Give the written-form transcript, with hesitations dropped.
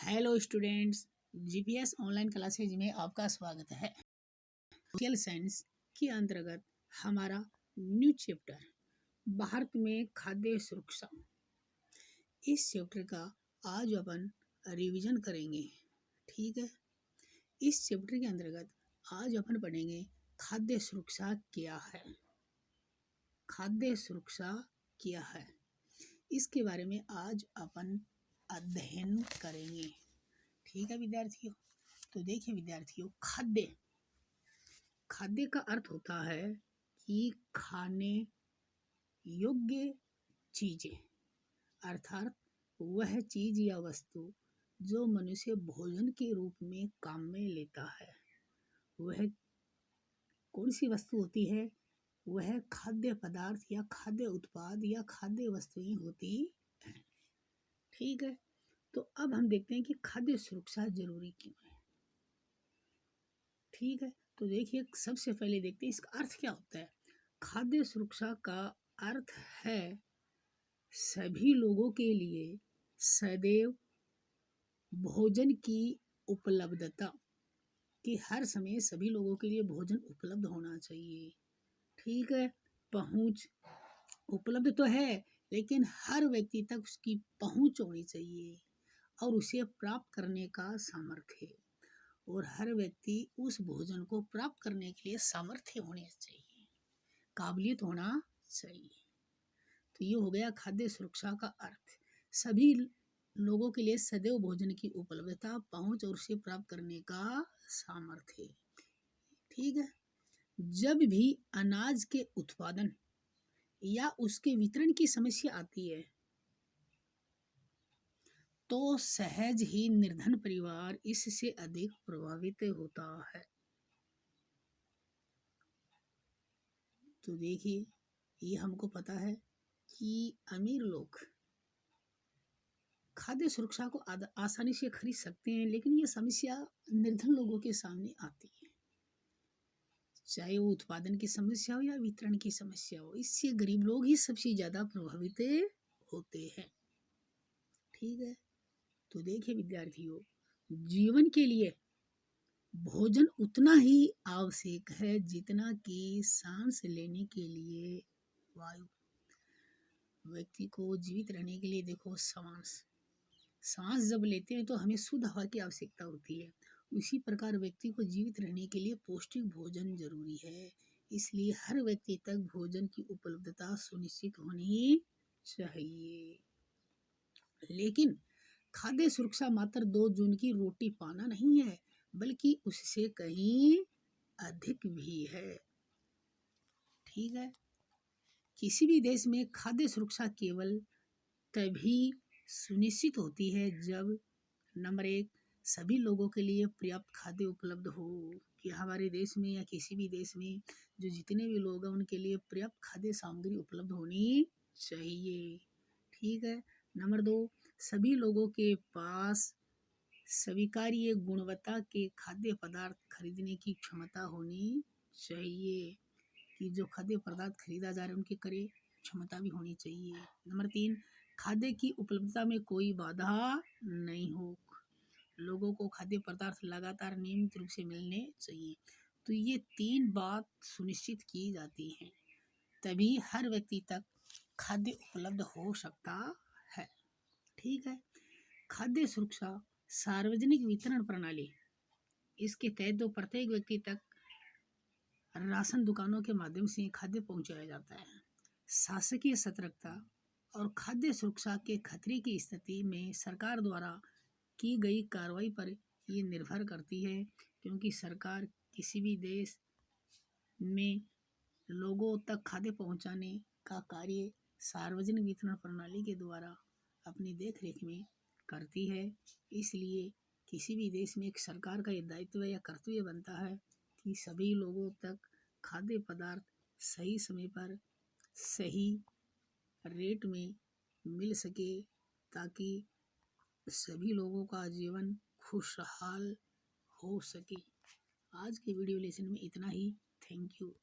Hello students, GPS online classes में आपका स्वागत है। सोशल साइंस के अंतर्गत हमारा न्यू चैप्टर भारत में खाद्य सुरक्षा, इस चैप्टर का आज अपन रिवीजन करेंगे। ठीक है, इस चैप्टर के अंतर्गत आज अपन पढ़ेंगे खाद्य सुरक्षा क्या है। खाद्य सुरक्षा क्या है, इसके बारे में आज अपन अध्ययन करेंगे। ठीक है विद्यार्थियों, तो देखिए विद्यार्थियों, खाद्य का अर्थ होता है कि खाने योग्य चीजें, अर्थात वह चीज या वस्तु जो मनुष्य भोजन के रूप में काम में लेता है। वह कौन सी वस्तु होती है? वह खाद्य पदार्थ या खाद्य उत्पाद या खाद्य वस्तुएं होती हैं। ठीक है, तो अब हम देखते हैं कि खाद्य सुरक्षा जरूरी क्यों है। ठीक है, तो देखिए सबसे पहले देखते हैं इसका अर्थ क्या होता है। खाद्य सुरक्षा का अर्थ है सभी लोगों के लिए सदैव भोजन की उपलब्धता, कि हर समय सभी लोगों के लिए भोजन उपलब्ध होना चाहिए। ठीक है, पहुंच उपलब्ध तो है, लेकिन हर व्यक्ति तक उसकी पहुंच होनी चाहिए और उसे प्राप्त करने का सामर्थ्य, और हर व्यक्ति उस भोजन को प्राप्त करने के लिए सामर्थ्य होने चाहिए, काबिलियत होना चाहिए। तो ये हो गया खाद्य सुरक्षा का अर्थ, सभी लोगों के लिए सदैव भोजन की उपलब्धता, पहुंच और उसे प्राप्त करने का सामर्थ्य। ठीक है, जब भी अनाज के उत्पादन या उसके वितरण की समस्या आती है तो सहज ही निर्धन परिवार इससे अधिक प्रभावित होता है। तो देखिए, ये हमको पता है कि अमीर लोग खाद्य सुरक्षा को आसानी से खरीद सकते हैं, लेकिन ये समस्या निर्धन लोगों के सामने आती है, चाहे वो उत्पादन की समस्या हो या वितरण की समस्या हो। इससे गरीब लोग ही सबसे ज्यादा प्रभावित होते हैं। ठीक है, तो देखिए विद्यार्थियों, जीवन के लिए भोजन उतना ही आवश्यक है जितना कि सांस लेने के लिए वायु। व्यक्ति को जीवित रहने के लिए देखो, सांस जब लेते हैं तो हमें शुद्ध हवा की आवश्यकता होती है। उसी प्रकार व्यक्ति को जीवित रहने के लिए पौष्टिक भोजन जरूरी है। इसलिए हर व्यक्ति तक भोजन की उपलब्धता सुनिश्चित होनी चाहिए। लेकिन खाद्य सुरक्षा मात्र 2 जून की रोटी पाना नहीं है, बल्कि उससे कहीं अधिक भी है। ठीक है, किसी भी देश में खाद्य सुरक्षा केवल तभी सुनिश्चित होती है जब नंबर 1, सभी लोगों के लिए पर्याप्त खाद्य उपलब्ध हो, कि हमारे देश में या किसी भी देश में जो जितने भी लोग हैं उनके लिए पर्याप्त खाद्य सामग्री उपलब्ध होनी चाहिए। ठीक है, नंबर 2, सभी लोगों के पास स्वीकार्य गुणवत्ता के खाद्य पदार्थ खरीदने की क्षमता होनी चाहिए, कि जो खाद्य पदार्थ खरीदा जा रहा है उनकी करे क्षमता भी होनी चाहिए। नंबर 3, खाद्य की उपलब्धता में कोई बाधा नहीं हो, लोगों को खाद्य पदार्थ लगातार नियमित रूप से मिलने चाहिए। तो ये 3 बात सुनिश्चित की जाती हैं, तभी हर व्यक्ति तक खाद्य उपलब्ध हो सकता है। ठीक है, खाद्य सुरक्षा सार्वजनिक वितरण प्रणाली, इसके तहत तो प्रत्येक व्यक्ति तक राशन दुकानों के माध्यम से खाद्य पहुंचाया जाता है। शासकीय सतर्कता और खाद्य सुरक्षा के खतरे की स्थिति में सरकार द्वारा की गई कार्रवाई पर ये निर्भर करती है, क्योंकि सरकार किसी भी देश में लोगों तक खाद्य पहुंचाने का कार्य सार्वजनिक वितरण प्रणाली के द्वारा अपनी देख रेख में करती है। इसलिए किसी भी देश में एक सरकार का ये दायित्व या कर्तव्य बनता है कि सभी लोगों तक खाद्य पदार्थ सही समय पर सही रेट में मिल सके, ताकि सभी लोगों का जीवन खुशहाल हो सके। आज के वीडियो लेसन में इतना ही। Thank you.